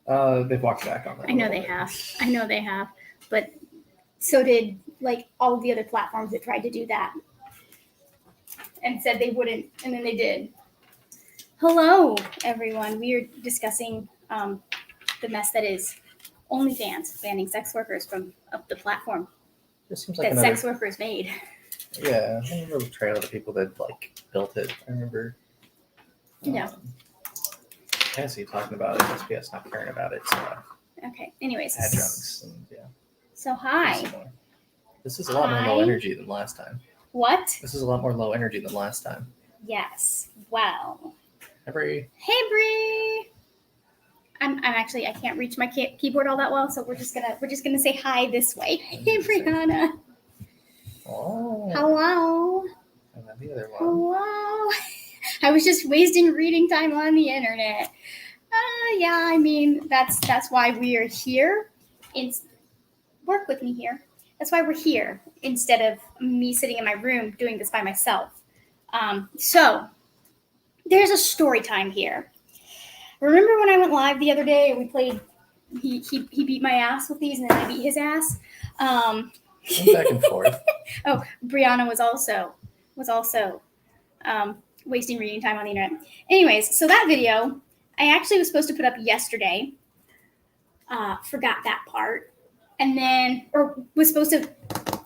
They've walked back on that. I know they have. But so did all of the other platforms that tried to do that and said they wouldn't, and then they did. Hello, everyone. We are discussing the mess that is OnlyFans banning sex workers from the platform sex workers made. Yeah, I remember the trail of the people that built it. I remember. Yeah. Cassie talking about it. SPS not caring about it. So. Okay. Anyways. Adjuncts and yeah. So hi. This is a lot more low energy than last time. What? This is a lot more low energy than last time. Yes. Well. Hi, Bree. Hey, Bree. I'm actually I can't reach my keyboard all that well, so we're just gonna say hi this way. Hey, Brianna. Oh. Hello. And then the other one. Hello. I was just wasting reading time on the internet. Yeah, I mean that's why we are here. Work with me here. That's why we're here instead of me sitting in my room doing this by myself. So there's a story time here. Remember when I went live the other day and we played? He beat my ass with these, and then I beat his ass. Back and forth. Oh, Brianna was also wasting reading time on the internet. Anyways, so that video I actually was supposed to put up yesterday. Forgot that part, and then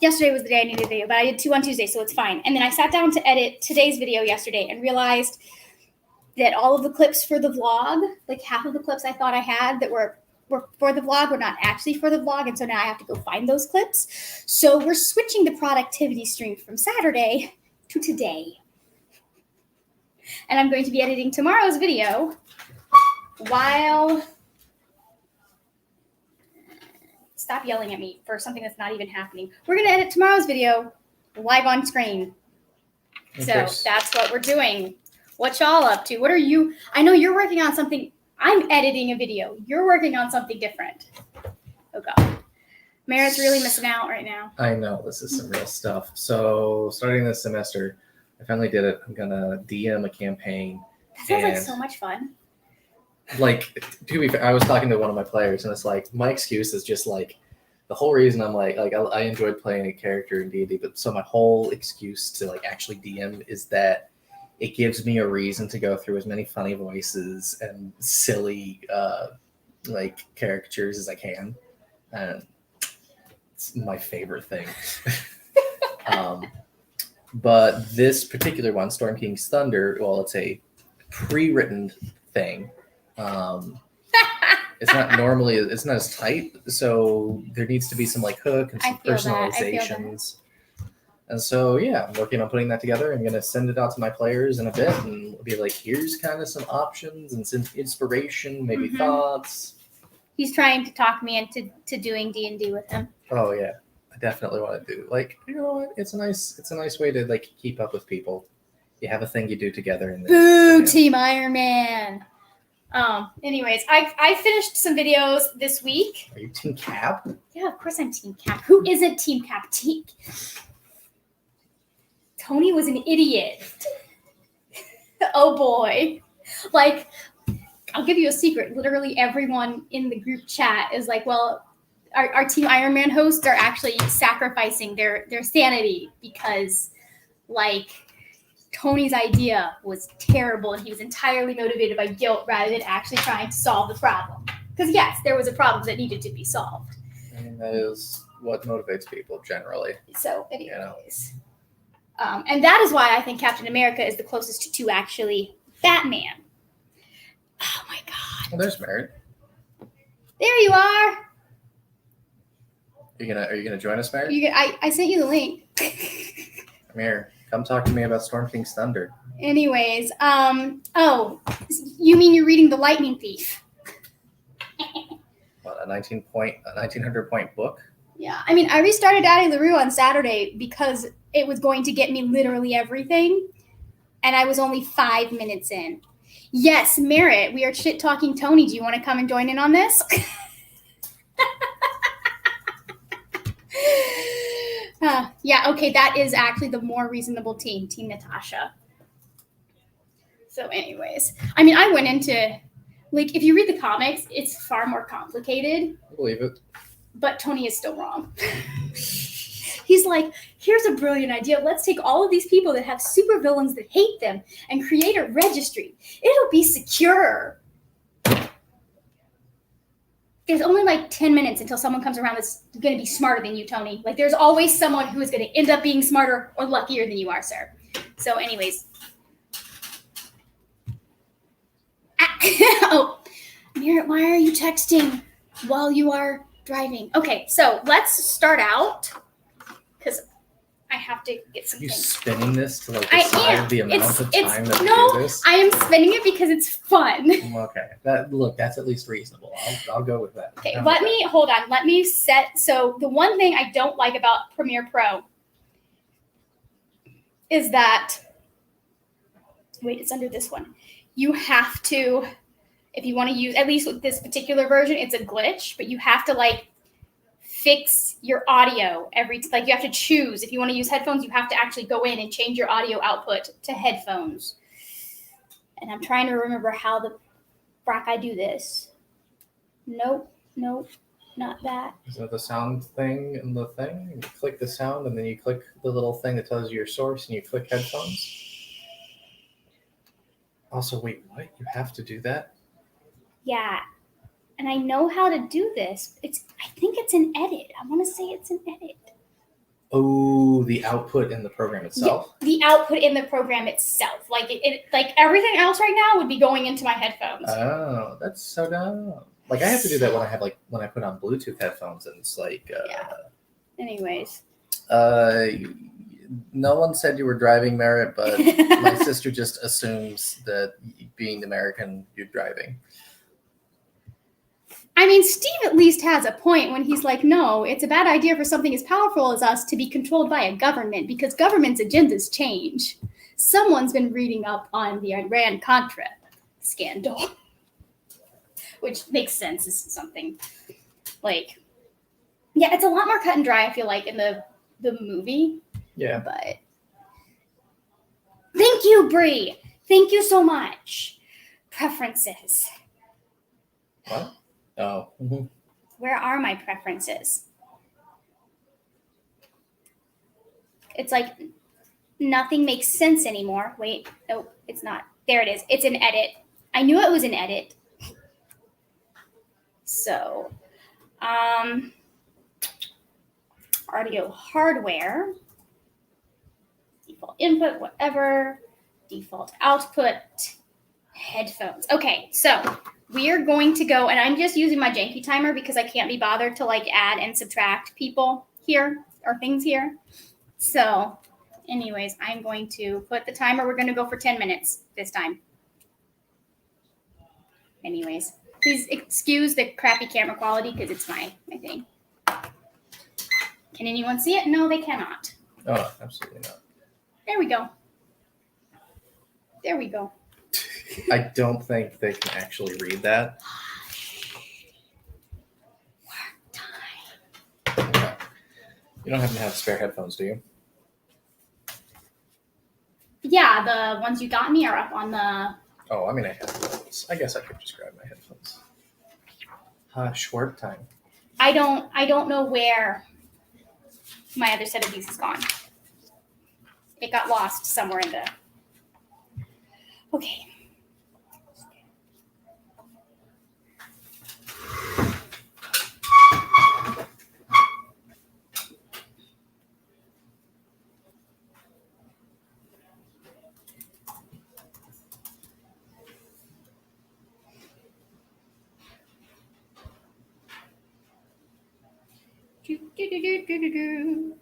yesterday was the day I needed a video, but I did 2 on Tuesday, so it's fine. And then I sat down to edit today's video yesterday and realized that all of the clips for the vlog, half of the clips I thought I had that were for the vlog were not actually for the vlog, and so now I have to go find those clips. So we're switching the productivity stream from Saturday to today. And I'm going to be editing tomorrow's video while... Stop yelling at me for something that's not even happening. We're going to edit tomorrow's video live on screen. So that's what we're doing. What y'all up to? What are you? I know you're working on something. I'm editing a video. You're working on something different. Oh, God. Merritt's really missing out right now. I know. This is some real stuff. So starting this semester, I finally did it. I'm going to DM a campaign. That sounds like so much fun. To be fair, I was talking to one of my players, and it's my excuse is just the whole reason I'm I enjoyed playing a character in D&D, but so my whole excuse to actually DM is that it gives me a reason to go through as many funny voices and silly caricatures as I can. And it's my favorite thing. But this particular one, Storm King's Thunder, well, it's a pre-written thing. It's not as tight, so there needs to be some hook and some personalizations. And so, yeah, I'm working on putting that together. I'm going to send it out to my players in a bit and be here's kind of some options and some inspiration, maybe thoughts. He's trying to talk me into doing D&D with him. Oh, yeah. I definitely want to do. You know what? It's a nice way to, keep up with people. You have a thing you do together. And Boo, Team Iron Man. Anyways, I finished some videos this week. Are you Team Cap? Yeah, of course I'm Team Cap. Who isn't Team Cap? Tony was an idiot. Oh boy. I'll give you a secret. Literally everyone in the group chat is well, our Team Iron Man hosts are actually sacrificing their sanity because Tony's idea was terrible and he was entirely motivated by guilt rather than actually trying to solve the problem. Because yes, there was a problem that needed to be solved. And that is what motivates people generally. So anyways. And that is why I think Captain America is the closest to actually Batman. Oh my God. Well, there's Merritt. There you are. Are you gonna join us, Merritt? I sent you the link. Come here. Come talk to me about Storm King's Thunder. Anyways, oh, you mean you're reading The Lightning Thief? What, a 1900 point book? Yeah, I mean, I restarted Daddy LaRue on Saturday because it was going to get me literally everything, and I was only 5 minutes in. Yes, Merritt, we are shit-talking Tony. Do you want to come and join in on this? Yeah, okay, that is actually the more reasonable team, Team Natasha. So anyways, I mean, I went into Like, if you read the comics, it's far more complicated. I believe it. But Tony is still wrong. He's like, here's a brilliant idea. Let's take all of these people that have supervillains that hate them and create a registry. It'll be secure. There's only like 10 minutes until someone comes around that's going to be smarter than you, Tony. Like, there's always someone who is going to end up being smarter or luckier than you are, sir. So, anyways. Oh, Merritt, why are you texting while you are driving? Okay, so let's start out because I have to get something. You spinning this to like decide the amount of time that we do this? I am spinning it because it's fun. Okay, that's at least reasonable. I'll go with that. Okay, hold on. Let me set. So the one thing I don't like about Premiere Pro is that, wait, it's under this one. You have to, if you want to use, at least with this particular version, it's a glitch, but you have to like fix your audio like you have to choose. If you want to use headphones, you have to actually go in and change your audio output to headphones. And I'm trying to remember how the frack I do this. Nope, not that. Is that the sound thing and the thing? You click the sound and then you click the little thing that tells you your source and you click headphones. Also, wait, what? You have to do that? Yeah. And I know how to do this. I think it's an edit. I want to say it's an edit. Oh, the output in the program itself? Yeah, the output in the program itself. Like it like everything else right now would be going into my headphones. Oh, that's so dumb. Like I have to do that when I put on Bluetooth headphones and it's like yeah. Anyways. No one said you were driving, Merritt, but my sister just assumes that being the American, you're driving. I mean, Steve at least has a point when he's like, no, it's a bad idea for something as powerful as us to be controlled by a government because government's agendas change. Someone's been reading up on the Iran-Contra scandal, which makes sense. This is something like, yeah, it's a lot more cut and dry, I feel like, in the movie. Yeah. But thank you, Bree. Thank you so much. Preferences. What? Oh. Mm-hmm. Where are my preferences? It's like nothing makes sense anymore. Wait, no, it's not. There it is. It's an edit. I knew it was an edit. So, audio hardware, default input, whatever, default output, headphones. Okay, so we are going to go, and I'm just using my janky timer because I can't be bothered to like add and subtract people here or things here. So anyways, I'm going to put the timer. We're going to go for 10 minutes this time. Anyways, please excuse the crappy camera quality because it's my thing. Can anyone see it? No, they cannot. Oh, absolutely not. There we go. There we go. I don't think they can actually read that. Work time. Okay. You don't happen to have spare headphones, do you? Yeah, the ones you got me are up on the... Oh, I mean, I have those. I guess I could just grab my headphones. Short time. I don't know where my other set of these is gone. It got lost somewhere in the... Okay. Do, do, do, do, do, do.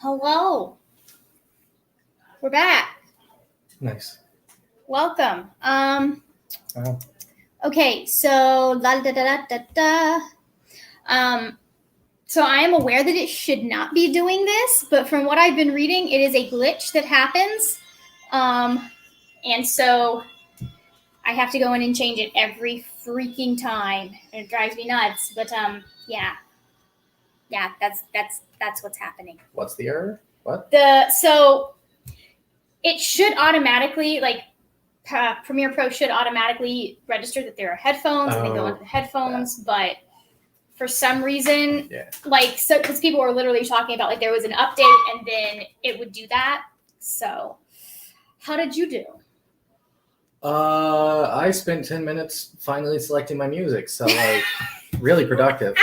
Hello. We're back. Nice. Welcome. Wow. Okay, so so I am aware that it should not be doing this, but from what I've been reading, it is a glitch that happens. And so I have to go in and change it every freaking time. And it drives me nuts. But yeah. Yeah, that's what's happening. What's the error? What? So it should automatically, like, Premiere Pro should automatically register that there are headphones and then go into the headphones, but for some reason, like, so because people were literally talking about, like, there was an update and then it would do that. So how did you do? I spent 10 minutes finally selecting my music, so like really productive.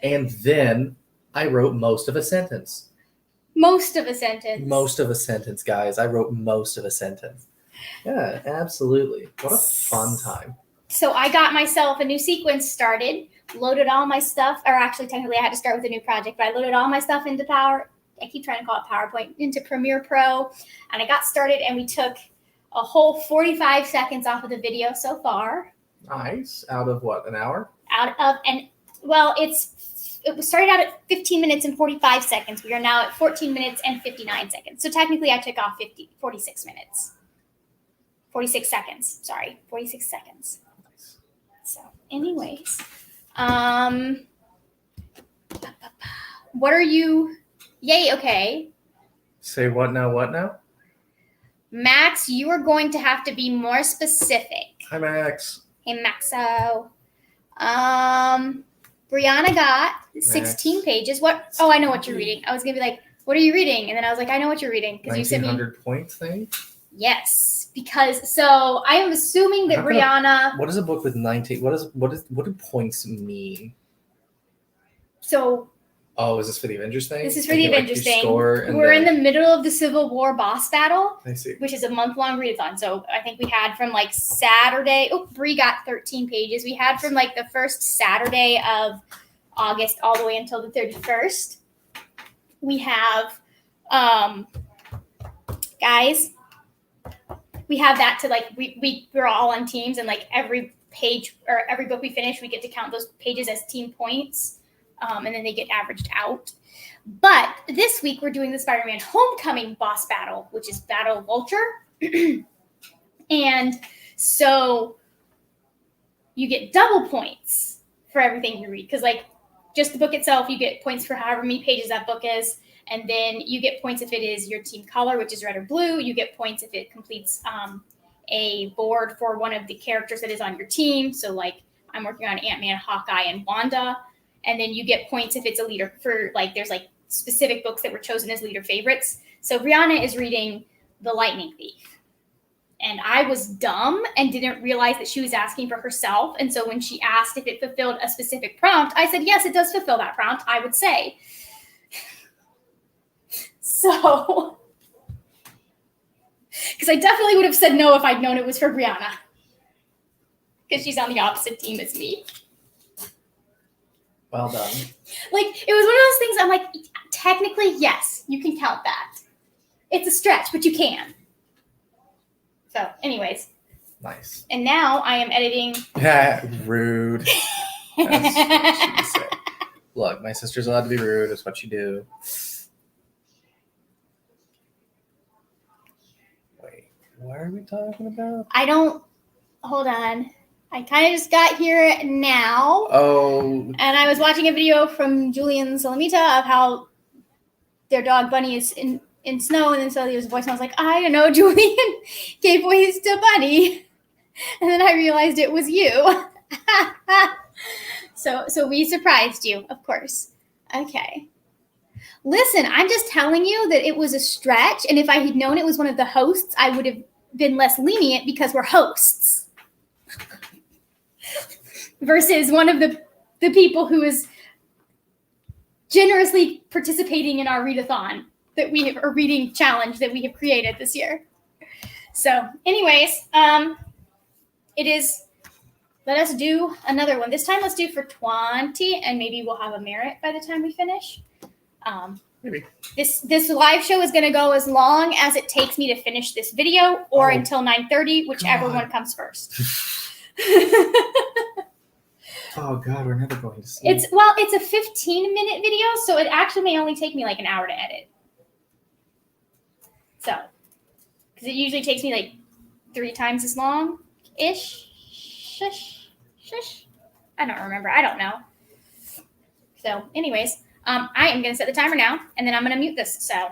And then I wrote most of a sentence. Most of a sentence. Most of a sentence, guys. I wrote most of a sentence. Yeah, absolutely. What a fun time. So I got myself a new sequence started, loaded all my stuff, or actually technically I had to start with a new project, but I loaded all my stuff into I keep trying to call it PowerPoint, into Premiere Pro, and I got started and we took a whole 45 seconds off of the video so far. Nice. Out of what, an hour? It started out at 15 minutes and 45 seconds. We are now at 14 minutes and 59 seconds. So technically I took off 46 minutes. 46 seconds. Sorry, 46 seconds. Nice. So anyways, what are you, yay, okay. Say what now? Max, you are going to have to be more specific. Hi, Max. Hey, Maxo. Brianna got 16 pages. What? Oh, I know what you're reading. I was going to be like, what are you reading? And then I was like, I know what you're reading. Because you sent me 1900 points thing? Yes. Because, so I am assuming that Brianna. What is a book with 19? What do points mean? So. Oh, is this for the Avengers thing? This is for the Avengers thing. We're in the middle of the Civil War boss battle. I see. Which is a month-long readathon. So I think we had from like Saturday. Oh, Bri got 13 pages. We had from like the first Saturday of August all the way until the 31st. We have, guys, we have that to like, we're all on teams, and like every page or every book we finish, we get to count those pages as team points. And then they get averaged out. But this week we're doing the Spider-Man Homecoming boss battle, which is Battle Vulture. And so you get double points for everything you read. Because like just the book itself, you get points for however many pages that book is. And then you get points if it is your team color, which is red or blue. You get points if it completes a board for one of the characters that is on your team. So like I'm working on Ant-Man, Hawkeye, and Wanda. And then you get points if it's a leader for like, there's like specific books that were chosen as leader favorites. So Brianna is reading The Lightning Thief. And I was dumb and didn't realize that she was asking for herself. And so when she asked if it fulfilled a specific prompt, I said, yes, it does fulfill that prompt, I would say. So, because I definitely would have said no if I'd known it was for Brianna. Because she's on the opposite team as me. Well done. Like, it was one of those things I'm like, technically, yes, you can count that. It's a stretch, but you can. So, anyways. Nice. And now I am editing. Rude. That's what she said. Look, my sister's allowed to be rude. It's what you do. Wait, what are we talking about? Hold on. I kind of just got here now. Oh. And I was watching a video from Julian Salamita of how their dog Bunny is in snow. And then so there was a voice and I was like, I don't know, Julian gave voice to Bunny. And then I realized it was you. So we surprised you, of course. Okay. Listen, I'm just telling you that it was a stretch. And if I had known it was one of the hosts, I would have been less lenient because we're hosts. Versus one of the people who is generously participating in our readathon that we have, or reading challenge that we have created this year. So anyways, it is, let us do another one. This time let's do for 20 and maybe we'll have a merit by the time we finish. Maybe. This live show is going to go as long as it takes me to finish this video, or until 9:30, whichever one comes first. Oh God, we're never going to sleep. It's a 15-minute video, so it actually may only take me like an hour to edit. So, because it usually takes me like 3 times as long ish. Shush. I don't remember. I don't know. So, anyways, I am going to set the timer now, and then I'm going to mute this. So.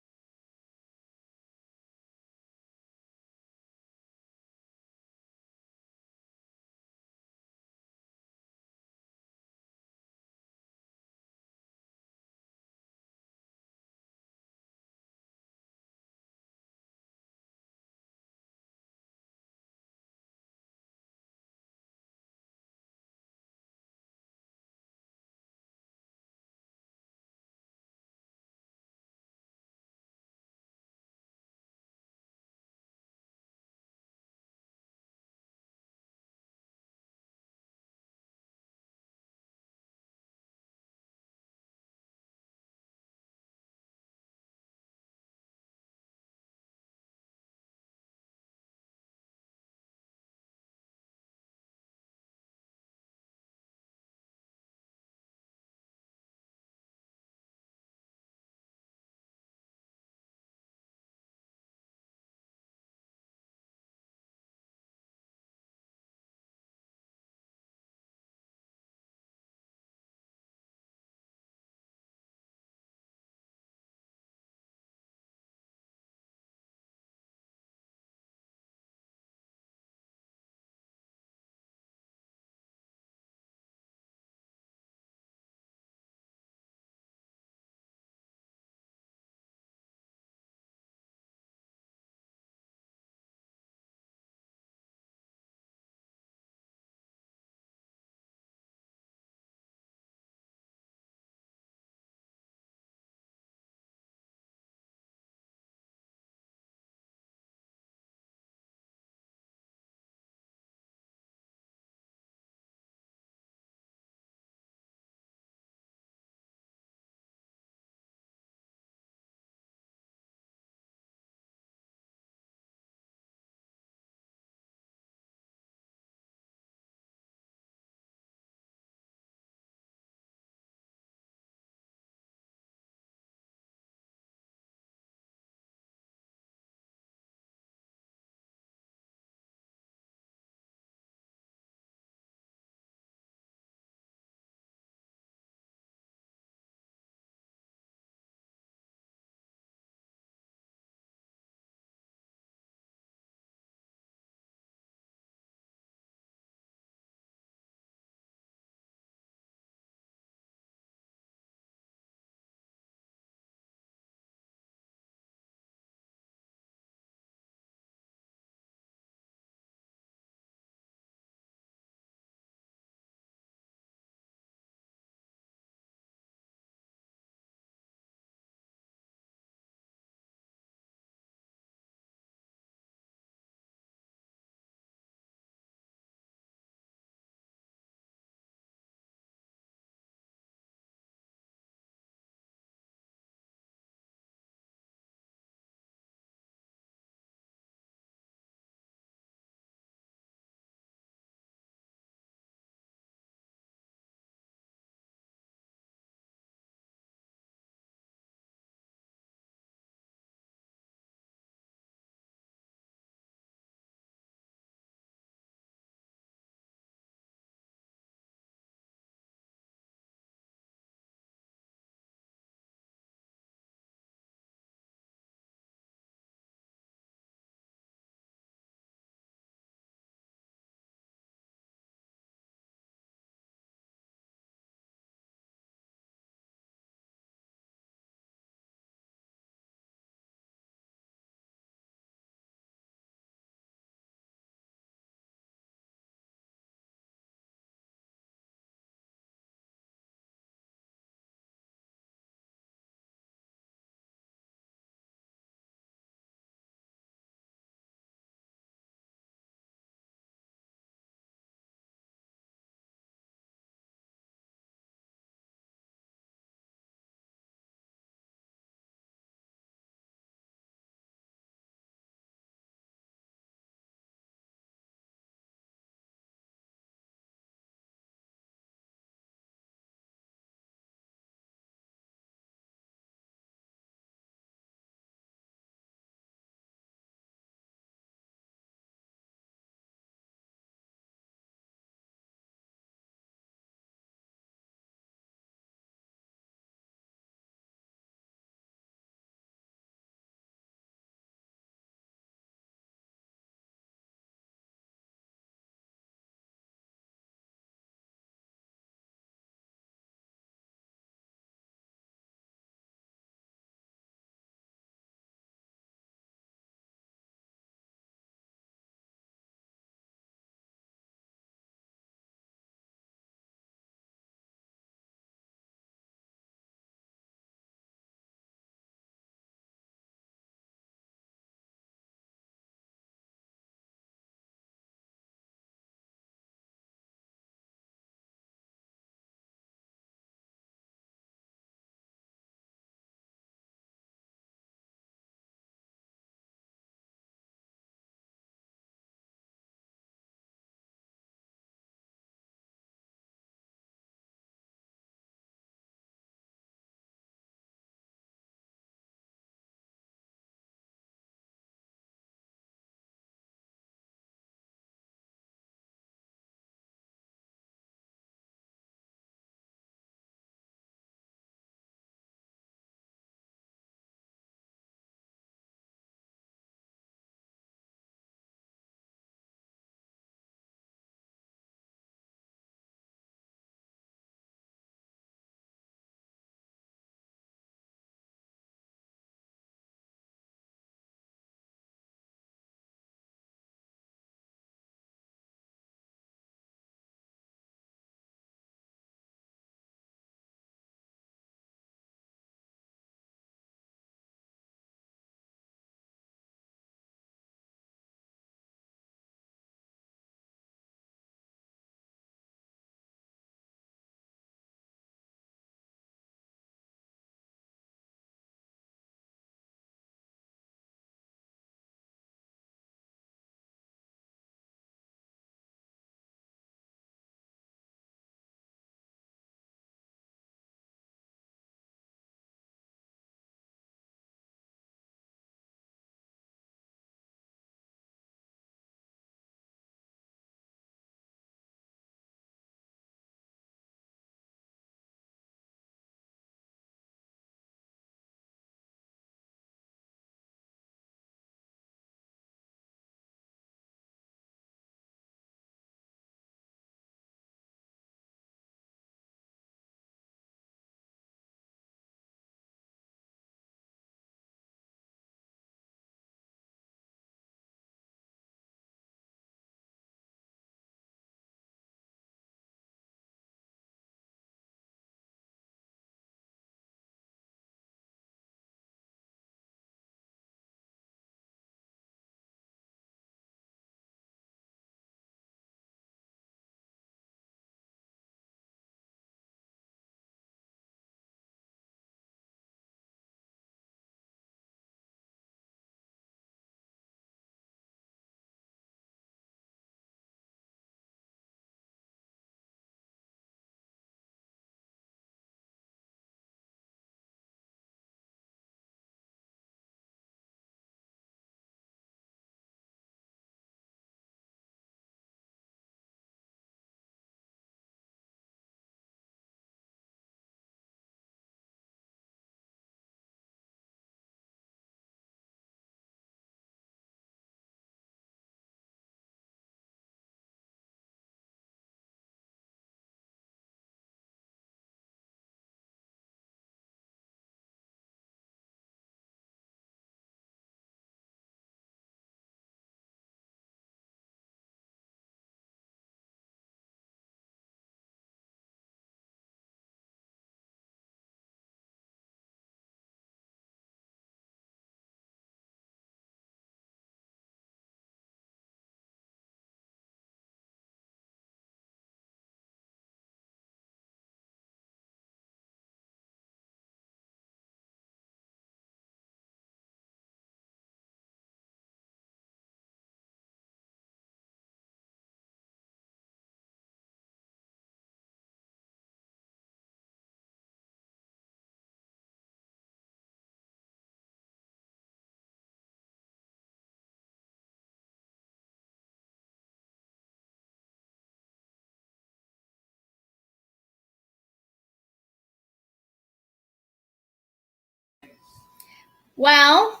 Well,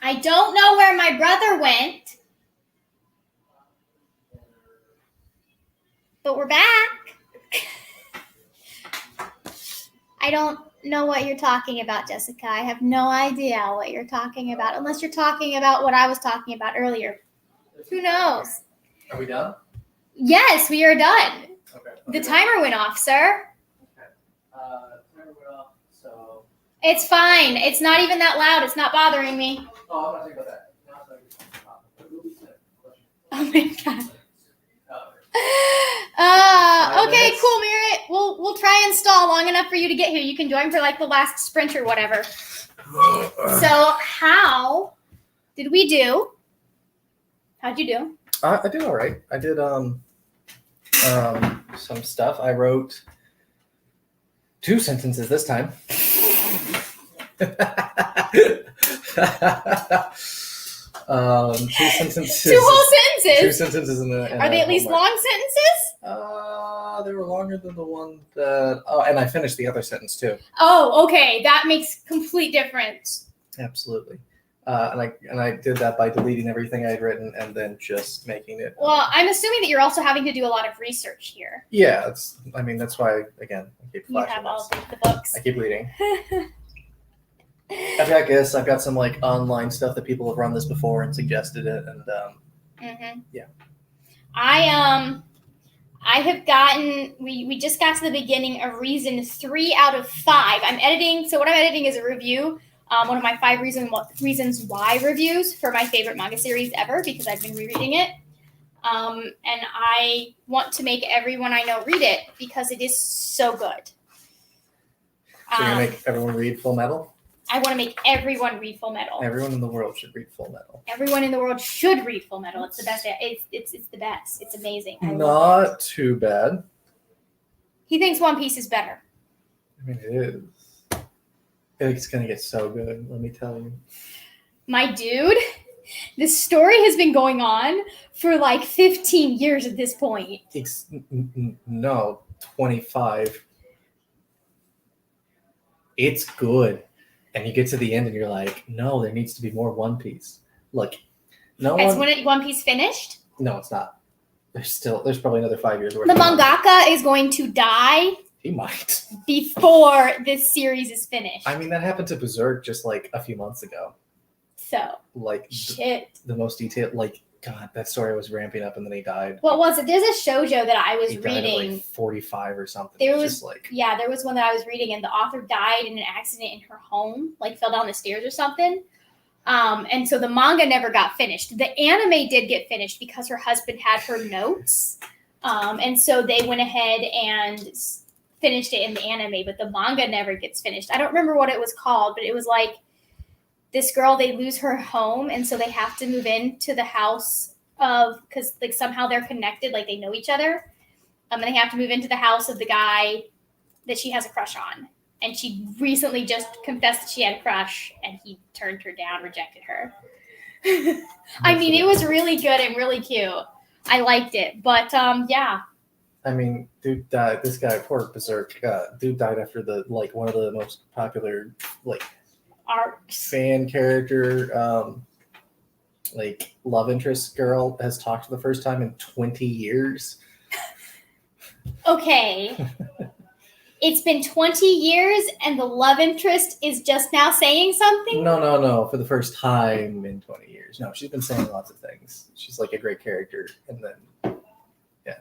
I don't know where my brother went, but we're back. I don't know what you're talking about, Jessica. I have no idea what you're talking about, unless you're talking about what I was talking about earlier. Who knows? Are we done? Yes, we are done. Okay. The timer went off, sir. Okay. Timer went off, so. It's fine. It's not even that loud. It's not bothering me. Oh, I'm not talking about that. Oh my god. Okay, minutes. cool, Merritt. We'll try and stall long enough for you to get here. You can join for like the last sprint or whatever. So how did we do? How'd you do? I did all right. I did some stuff. I wrote 2 sentences this time. 2 sentences. 2 whole sentences. 2 sentences in the. Are they at least long sentences? They were longer than the one that. Oh, and I finished the other sentence too. Oh, okay. That makes complete difference. Absolutely. And I did that by deleting everything I had written and then just making it. Well, I'm assuming that you're also having to do a lot of research here. Yeah, that's why again I keep You flashing have all this. the books. I keep reading. I've got some like online stuff that people have run this before and suggested it, and yeah. I have gotten. We just got to the beginning of reason 3 out of 5. I'm editing. So what I'm editing is a review. One of my 5 reasons why reviews for my favorite manga series ever, because I've been rereading it. And I want to make everyone I know read it because it is so good. So you're gonna make everyone read Full Metal? I want to make everyone read Full Metal. Everyone in the world should read Full Metal. Everyone in the world should read Full Metal. It's the best. It's the best. It's amazing. Not too bad. He thinks One Piece is better. I mean, it is. I think it's gonna get so good. Let me tell you. My dude, this story has been going on for like 15 years at this point. No, 25. It's good. And you get to the end and you're like, no, there needs to be more One Piece. Look, One Piece finished? No, it's not. There's probably another 5 years worth. The mangaka is going to die. He might. Before this series is finished. I mean, that happened to Berserk just like a few months ago. So. Like. Shit. The most detailed, like, God, that story was ramping up and then he died. What was it? There's a shoujo that I was he reading. Died at like 45 or something. There was one that I was reading and the author died in an accident in her home, like fell down the stairs or something. And so the manga never got finished. The anime did get finished because her husband had her notes. And so they went ahead and finished it in the anime, but the manga never gets finished. I don't remember what it was called, but it was like this girl, they lose her home, and so they have to move into the house because like somehow they're connected, like they know each other. And they have to move into the house of the guy that she has a crush on. And she recently just confessed that she had a crush, and he turned her down, rejected her. I mean, it was really good and really cute. I liked it, but yeah. I mean, dude died. This guy, poor Berserk, dude died after one of the most popular arcs fan character, love interest girl has talked for the first time in 20 years. Okay. It's been 20 years and the love interest is just now saying something? No. For the first time in 20 years. No, she's been saying lots of things. She's like a great character. And then, yeah.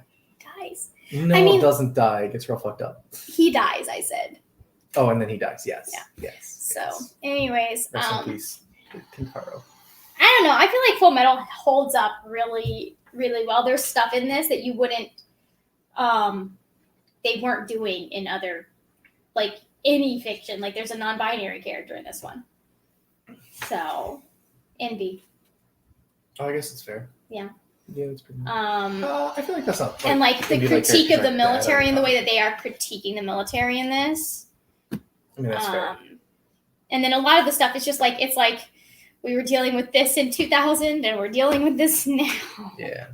Dies. No, doesn't die. Gets real fucked up. He dies, I said. Oh, and then he dies. Yes. Yeah. Yes. So, anyways. Rest in peace, Kintaro. I don't know. I feel like Full Metal holds up really, really well. There's stuff in this that you wouldn't, they weren't doing in other, like, any fiction. Like, there's a non-binary character in this one. So, envy. Oh, I guess it's fair. Yeah. Yeah, it's pretty. I feel like that's not. And like the critique of the military and the way that they are critiquing the military in this. I mean, that's fair. And then a lot of the stuff is just like it's like we were dealing with this in 2000 and we're dealing with this now. Yeah.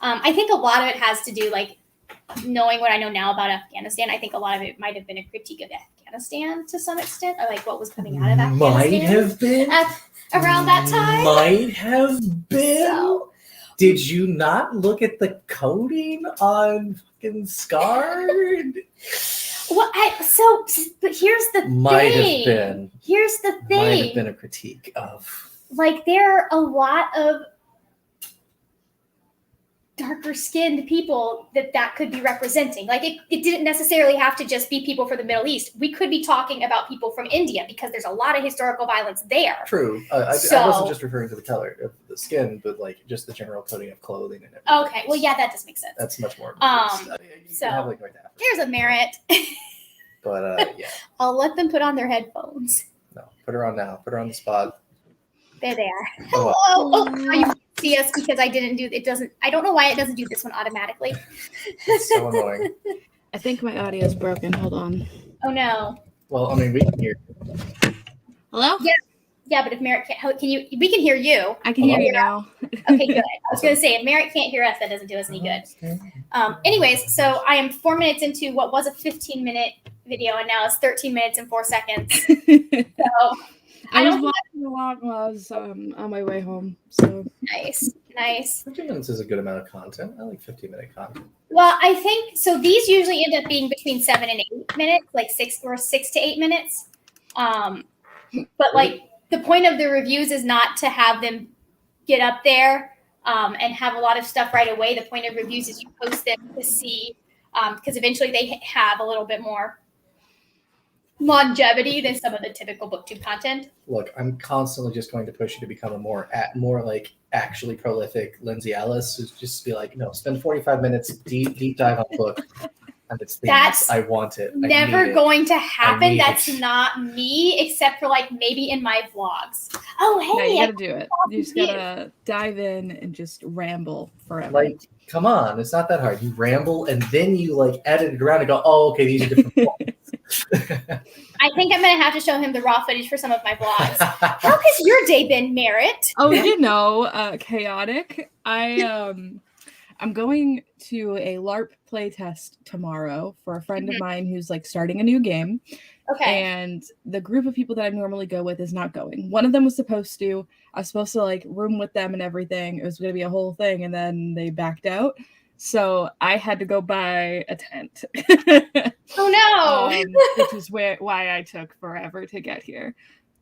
I think a lot of it has to do like knowing what I know now about Afghanistan. I think a lot of it might have been a critique of Afghanistan to some extent, or like what was coming out of Afghanistan. Might have been. Around that time. Might have been. So, did you not look at the coding on fucking Scarred? well, but here's the thing. Might have been. Here's the thing. Might have been a critique of. Like, there are a lot of darker skinned people that could be representing. Like, it didn't necessarily have to just be people from the Middle East. We could be talking about people from India because there's a lot of historical violence there. True. I wasn't just referring to the color of the skin, but like just the general coding of clothing and everything. Okay, well, yeah, that does make sense. That's much more. So have, like, North Africa. here's a merit. But yeah. I'll let them put on their headphones. No, put her on now. Put her on the spot. There they are. Oh, Hello. Oh, you can't see us because I don't know why it doesn't do this one automatically. It's so annoying. I think my audio is broken. Hold on. Oh no. Well, I mean, we can hear. Hello? Yeah, but if Merritt can't, we can hear you. I can hear you now. Okay, good. I was going to say, if Merritt can't hear us, that doesn't do us any good. Anyways, so I am 4 minutes into what was a 15-minute video, and now it's 13 minutes and 4 seconds. So I was watching a lot while I was on my way home. So nice. 15 minutes is a good amount of content. I like 15-minute content. Well, I think so. These usually end up being between 7 and 8 minutes, like 6 to 8 minutes. But like the point of the reviews is not to have them get up there and have a lot of stuff right away. The point of reviews is you post them to see because eventually they have a little bit more longevity than some of the typical booktube content. Look, I'm constantly just going to push you to become a more like actually prolific Lindsay Ellis, who's just be like, no, spend 45 minutes deep dive on the book. And it's That's I want it. Never going to happen. That's it. Not me, except for like maybe in my vlogs. Oh, hey. no, you gotta do it. You just gotta dive in and just ramble forever. Like, come on, it's not that hard. You ramble and then you like edit it around and go, oh, okay, these are different points. I think I'm gonna have to show him the raw footage for some of my vlogs. How has your day been, Merritt? Oh, chaotic. I'm going to a LARP playtest tomorrow for a friend of mine who's like starting a new game. Okay. And the group of people that I normally go with is not going. One of them was supposed to. I was supposed to like room with them and everything. It was going to be a whole thing, and then they backed out. So I had to go buy a tent. Oh no! Which is why I took forever to get here.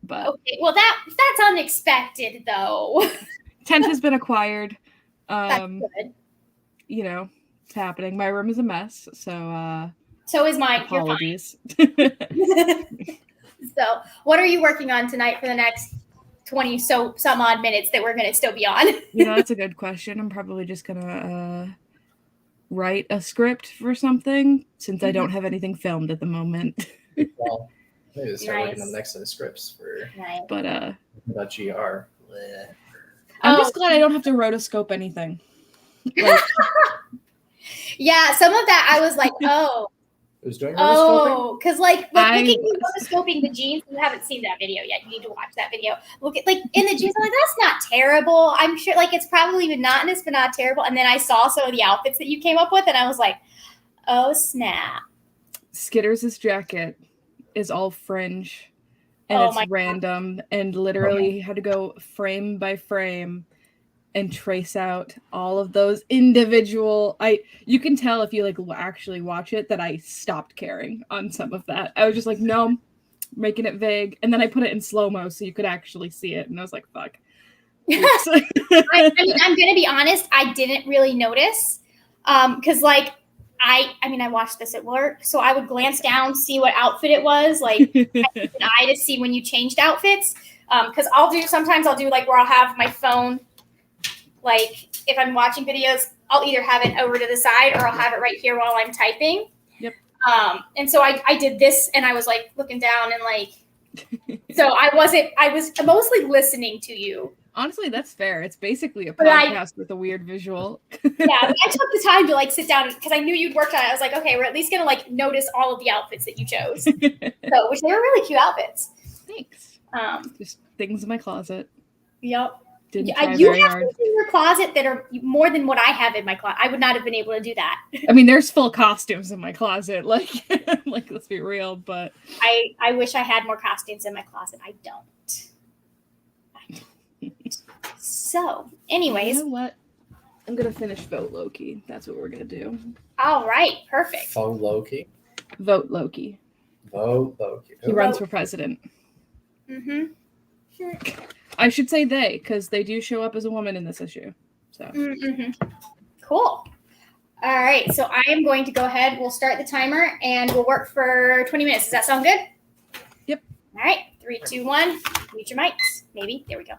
But okay, well that's unexpected though. Tent has been acquired. That's good. You know, it's happening. My room is a mess, so is mine. Apologies. So, what are you working on tonight for the next 20 some odd minutes that we're going to still be on? That's a good question. I'm probably just gonna write a script for something since I don't have anything filmed at the moment. Well, maybe start working on the next set of scripts for. Nice. But about GR. I'm just glad I don't have to rotoscope anything. Like, yeah, some of that I was like, oh. It was doing oh, because like look at you rotoscoping the jeans. You haven't seen that video yet. You need to watch that video. Look at like in the jeans. I'm like, that's not terrible. I'm sure like it's probably monotonous, but not terrible. And then I saw some of the outfits that you came up with, and I was like, oh snap. Skitters' jacket is all fringe, and it's random, and literally had to go frame by frame and trace out all of those individual. You can tell if you like actually watch it that I stopped caring on some of that. I was just like, no, making it vague, and then I put it in slow-mo so you could actually see it, and I was like, fuck. I mean, I'm gonna be honest, I didn't really notice because like I watched this at work, so I would glance down, see what outfit it was, like I keep an eye to see when you changed outfits, because sometimes I'll do like where I'll have my phone. Like, if I'm watching videos, I'll either have it over to the side or I'll have it right here while I'm typing. Yep. And so I did this, and I was, like, looking down and, like, so I was mostly listening to you. Honestly, that's fair. It's basically a podcast with a weird visual. Yeah, but I took the time to, like, sit down because I knew you'd worked on it. I was like, okay, we're at least going to, like, notice all of the outfits that you chose. Which they were really cute outfits. Thanks. Just things in my closet. Yep. Didn't You try have very hard. things in your closet that are more than what I have in my closet. I would not have been able to do that. I mean, there's full costumes in my closet. Like let's be real. But I wish I had more costumes in my closet. I don't. So, anyways. You know what? I'm going to finish Vote Loki. That's what we're going to do. All right. Perfect. Vote Loki. Vote Loki. Vote Loki. He runs for president. Mm-hmm. I should say they, because they do show up as a woman in this issue. So. Mm-hmm. Cool. All right. So I am going to go ahead. We'll start the timer and we'll work for 20 minutes. Does that sound good? Yep. All right. 3, 2, 1. Mute your mics. Maybe. There we go.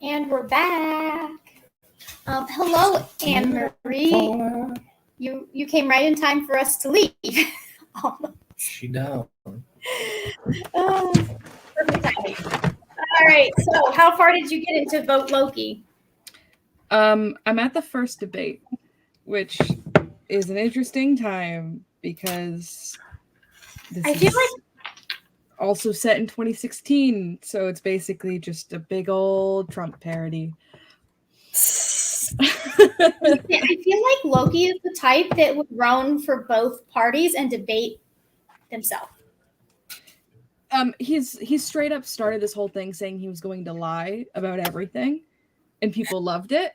And we're back. Hello, Anne-Marie. You came right in time for us to leave. She down. Perfect timing. All right. So, how far did you get into Vote Loki? I'm at the first debate, which is an interesting time because I feel like also set in 2016, so it's basically just a big old Trump parody. I feel like Loki is the type that would run for both parties and debate himself. He's straight up started this whole thing saying he was going to lie about everything, and people loved it.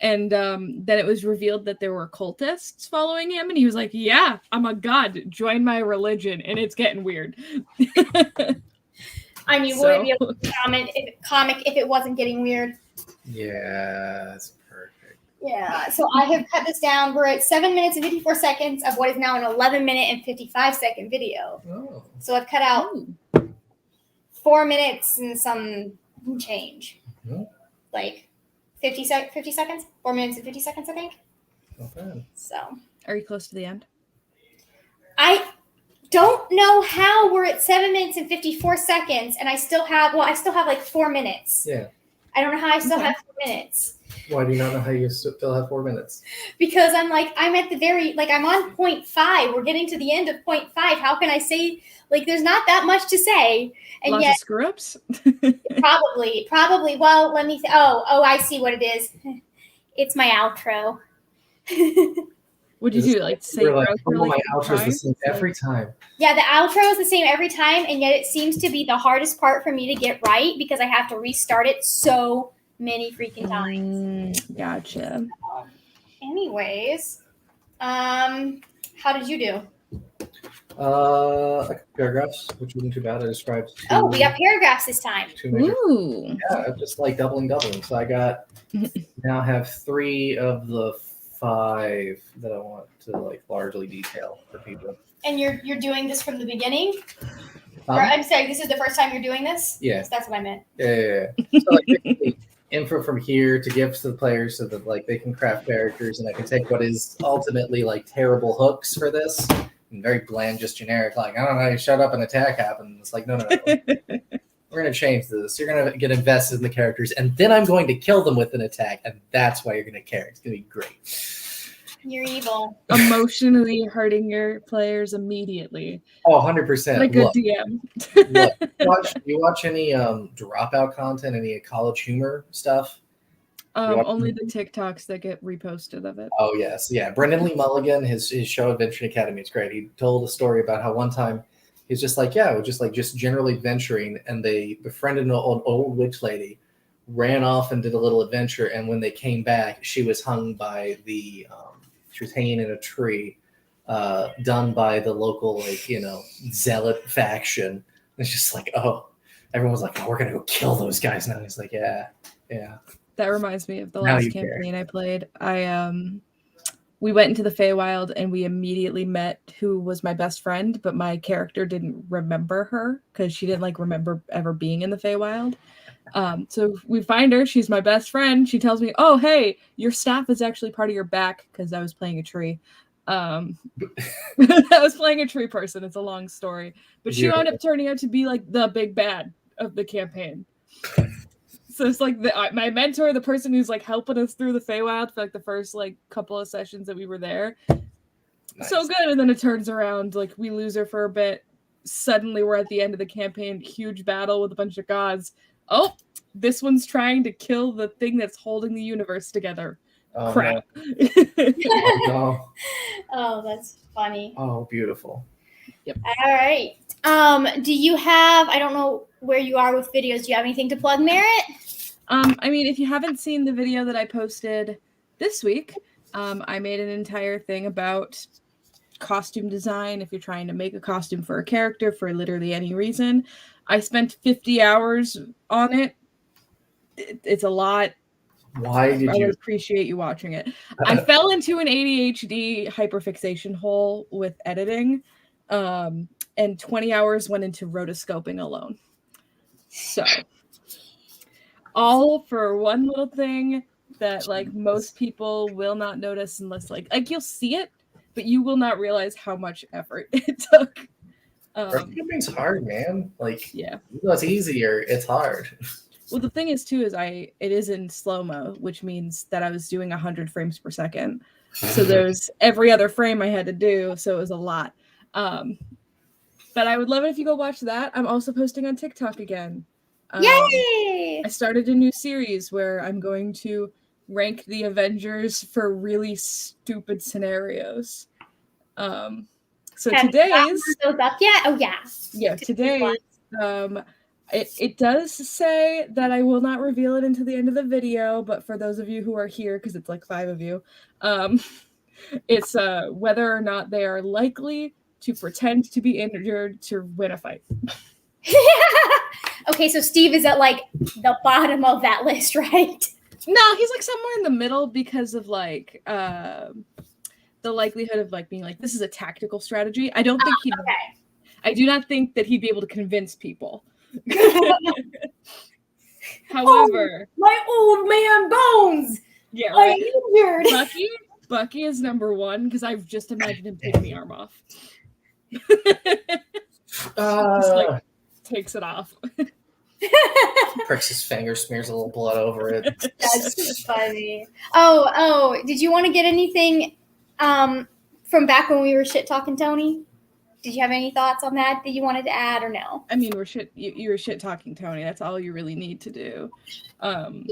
And then it was revealed that there were cultists following him, and he was like, "Yeah, I'm a god. Join my religion," and it's getting weird. I mean, would it be a comic if it wasn't getting weird? Yeah, that's perfect. Yeah, so I have cut this down. We're at 7 minutes and 54 seconds of what is now an 11-minute and 55-second video. Oh. So I've cut out 4 minutes and some change. Mm-hmm. Like 50 seconds? 4 minutes and 50 seconds, I think. Not bad. So. Are you close to the end? I don't know how we're at 7 minutes and 54 seconds and I still have like 4 minutes. Yeah. I don't know how I still have 4 minutes. Why do you not know how you still have 4 minutes? Because I'm at the I'm on 0.5. We're getting to the end of 0.5. How can I say, there's not that much to say? And lots yet, of screw-ups? probably. Well, let me, I see what it is. It's my outro. What did you do? Say my outro is the same every time. Yeah, the outro is the same every time, and yet it seems to be the hardest part for me to get right because I have to restart it so many freaking times. Gotcha. Anyways, how did you do? Paragraphs, which wasn't too bad. I described. We got paragraphs this time. Ooh. Yeah, just doubling. So I got now have 3 of the 5 that I want to largely detail for people. And you're doing this from the beginning? Or, I'm sorry, this is the first time you're doing this? Yeah. That's what I meant. Yeah. So basically, info from here to give to the players so that they can craft characters, and I can take what is ultimately terrible hooks for this and very bland, just generic, I don't know, you shut up, an attack happens. It's no. We're going to change this. You're going to get invested in the characters, and then I'm going to kill them with an attack, and that's why you're going to care. It's going to be great. You're evil. Emotionally hurting your players immediately. Oh, 100%. Like a DM. You watch any dropout content, any college humor stuff? Only the TikToks that get reposted of it. Oh, yes. Yeah. Brendan Lee Mulligan, his show Adventure Academy, it's great. He told a story about how one time he's just just generally adventuring, and they befriended an old witch lady, ran off and did a little adventure, and when they came back, she was hung by she was hanging in a tree, done by the local zealot faction. It's just everyone's we're gonna go kill those guys now. He's like, yeah. That reminds me of the last campaign I played. We went into the Feywild and we immediately met who was my best friend, but my character didn't remember her because she didn't remember ever being in the Feywild. So we find her. She's my best friend. She tells me, "Oh, hey, your staff is actually part of your back," because I was playing a tree. I was playing a tree person. It's a long story, but she wound up turning out to be the big bad of the campaign. So it's my mentor, the person who's helping us through the Feywild for the first couple of sessions that we were there. Nice. So good. And then it turns around, we lose her for a bit. Suddenly we're at the end of the campaign, huge battle with a bunch of gods. Oh, this one's trying to kill the thing that's holding the universe together. Oh, crap. No. Oh, that's funny. Oh, beautiful. Yep. All right. Do you have, I don't know where you are with videos. Do you have anything to plug, Merritt? If you haven't seen the video that I posted this week, I made an entire thing about costume design. If you're trying to make a costume for a character for literally any reason, I spent 50 hours on it. It's a lot. Why did you? I would appreciate you watching it. I fell into an ADHD hyperfixation hole with editing, and 20 hours went into rotoscoping alone. So all for one little thing that like most people will not notice unless like you'll see it, but you will not realize how much effort it took. Skipping's hard, man. Like, yeah, it's easier. It's hard. Well, the thing is too is it is in slow-mo, which means that I was doing 100 frames per second. So there's every other frame I had to do, so it was a lot. But I would love it if you go watch that. I'm also posting on TikTok again. Yay! I started a new series where I'm going to rank the Avengers for really stupid scenarios. So today's those up yet? Oh yeah. Yeah, today's it does say that I will not reveal it until the end of the video, but for those of you who are here, because it's like 5 of you, it's whether or not they are likely to pretend to be injured to win a fight. Okay, so Steve is at like the bottom of that list, right? No, he's like somewhere in the middle because of like the likelihood of like being like, this is a tactical strategy. I don't think he'd okay. I do not think that he'd be able to convince people. However, my old man bones. Yeah, right. I'm injured. Bucky is number 1 because I've just imagined him taking the arm off. Just like takes it off. Pricks his finger, smears a little blood over it. That's funny. Oh, did you want to get anything from back when we were shit talking Tony? Did you have any thoughts on that you wanted to add or no? I mean, you were shit talking Tony. That's all you really need to do. Like, I'm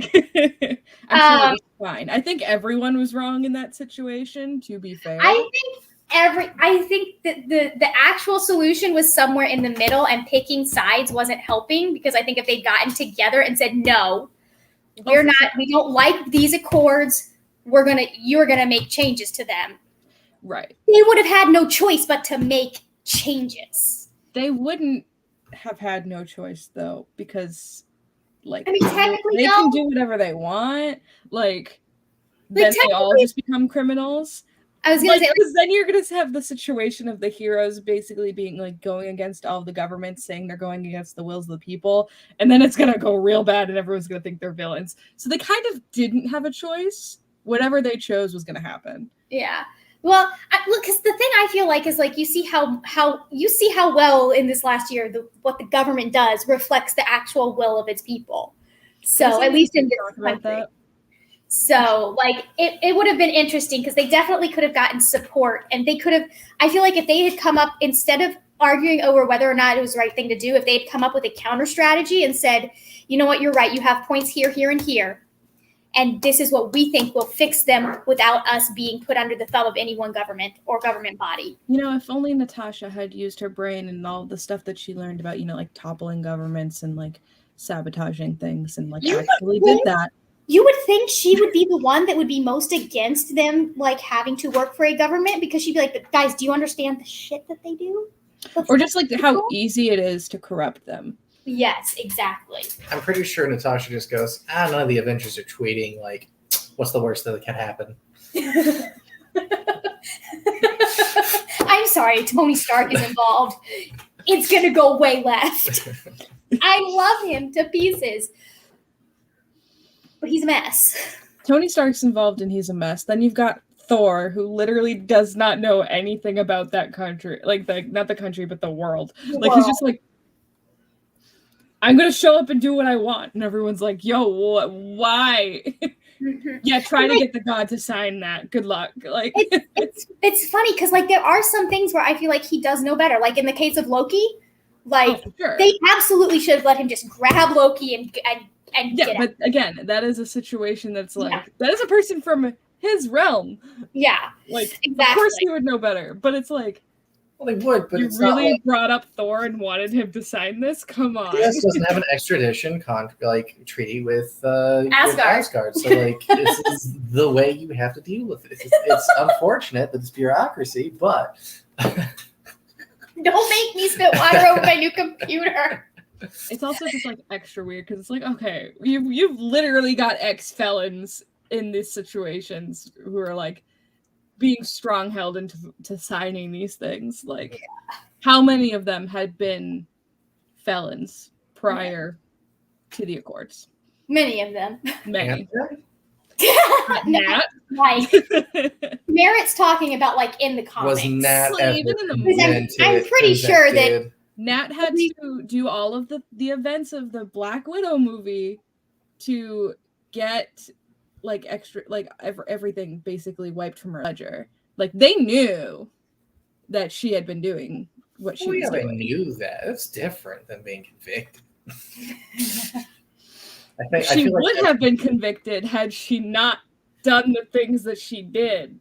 sure it was fine. I think everyone was wrong in that situation. To be fair, I think that the actual solution was somewhere in the middle, and picking sides wasn't helping, because I think if they'd gotten together and said no, we don't like these accords, you're gonna make changes to them. Right. They would have had no choice but to make changes. They wouldn't have had no choice, though, because, like, technically, they can do whatever they want. Like then they all just become criminals. I was going to say, because then you're going to have the situation of the heroes basically being, like, going against all of the governments, saying they're going against the wills of the people, and then it's going to go real bad, and everyone's going to think they're villains. So they kind of didn't have a choice. Whatever they chose was going to happen. Yeah. Well, look, because the thing I feel like is like you see how well in this last year what the government does reflects the actual will of its people. So at least in this country. So like it would have been interesting, because they definitely could have gotten support, and they could have. I feel like if they had come up, instead of arguing over whether or not it was the right thing to do, if they had come up with a counter strategy and said, you know what, you're right, you have points here, here, and here, and this is what we think will fix them without us being put under the thumb of any one government or government body. You know, if only Natasha had used her brain and all the stuff that she learned about, like toppling governments and like sabotaging things, and like actually did that. You would think she would be the one that would be most against them, like having to work for a government, because she'd be like, guys, do you understand the shit that they do? Or just like how easy it is to corrupt them. Yes, exactly. I'm pretty sure Natasha just goes, none of the Avengers are tweeting, like, what's the worst that can happen? I'm sorry, Tony Stark is involved. It's going to go way left. I love him to pieces, but he's a mess. Tony Stark's involved and he's a mess. Then you've got Thor, who literally does not know anything about that country. Like, not the country, but the world. He's just like, I'm going to show up and do what I want. And everyone's like, yo, why? Yeah, try to get the god to sign that. Good luck. Like, it's funny because like there are some things where I feel like he does know better. Like in the case of Loki, like they absolutely should have let him just grab Loki and yeah. But again, that is a situation that's like that is a person from his realm. Yeah, like exactly. Of course he would know better. But it's like, well, they would. But you it's really not like... brought up Thor and wanted him to sign this. Come on. US doesn't have an extradition treaty with Asgard. So like this is the way you have to deal with it. It's unfortunate that it's bureaucracy, but don't make me spit water over my new computer. It's also just like extra weird because it's like, okay, you've literally got ex-felons in these situations who are like being strong-held into signing these things. Like, how many of them had been felons prior to the Accords? Many of them. Many. Nat. Like Merritt's talking about like in the comics. Was Nat Well, even in the I'm pretty sure that Nat had to do all of the events of the Black Widow movie to get like extra like everything basically wiped from her ledger. Like they knew that she had been doing what she was doing. They knew that. That's different than being convicted. I she would have been convicted had she not done the things that she did.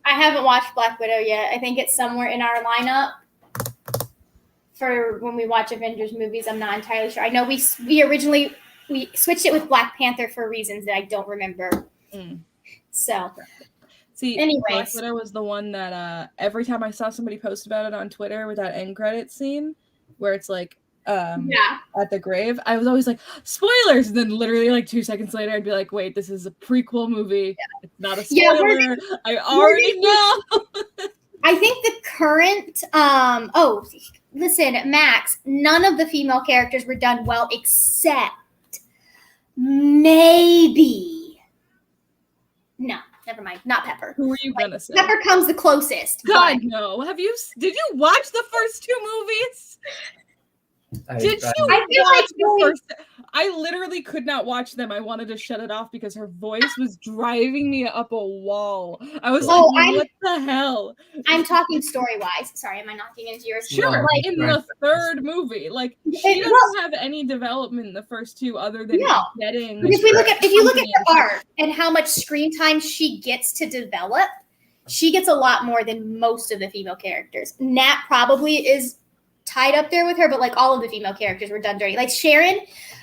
I haven't watched Black Widow yet. I think it's somewhere in our lineup for when we watch Avengers movies. I'm not entirely sure. I know we switched it with Black Panther for reasons that I don't remember. So, see, anyways, Black Widow was the one that every time I saw somebody post about it on Twitter with that end credit scene where it's like at the grave, I was always like, spoilers, and then literally like 2 seconds later I'd be like, wait, this is a prequel movie. It's not a spoiler. I already know. I think the current listen, Max, none of the female characters were done well except maybe never mind, not Pepper. Who are you gonna say? Pepper comes the closest. God, no. Did you watch the first 2 movies? I literally could not watch them. I wanted to shut it off because her voice was driving me up a wall. I was what the hell? I'm talking story-wise. Sorry, am I knocking into yours? Sure, like in the third movie. Like she doesn't have any development in the first 2 other than getting. If you look at her art and how much screen time she gets to develop, she gets a lot more than most of the female characters. Nat probably is tied up there with her, but like all of the female characters were done dirty. Like Sharon,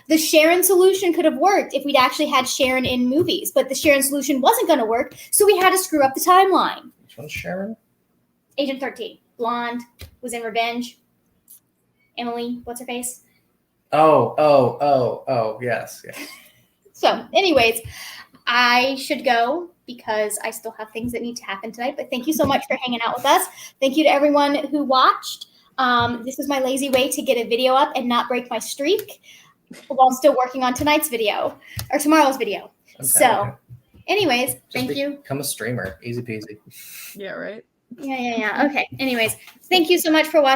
the Sharon solution could have worked if we'd actually had Sharon in movies, but the Sharon solution wasn't going to work, so we had to screw up the timeline. Which one's Sharon? Agent 13. Blonde, was in Revenge. Emily, what's her face? Oh, yes. So, anyways, I should go because I still have things that need to happen tonight, but thank you so much for hanging out with us. Thank you to everyone who watched. This is my lazy way to get a video up and not break my streak while still working on tonight's video or tomorrow's video. So, anyways, thank you. Become a streamer. Easy peasy. Yeah, right? Yeah. Okay. Anyways, thank you so much for watching.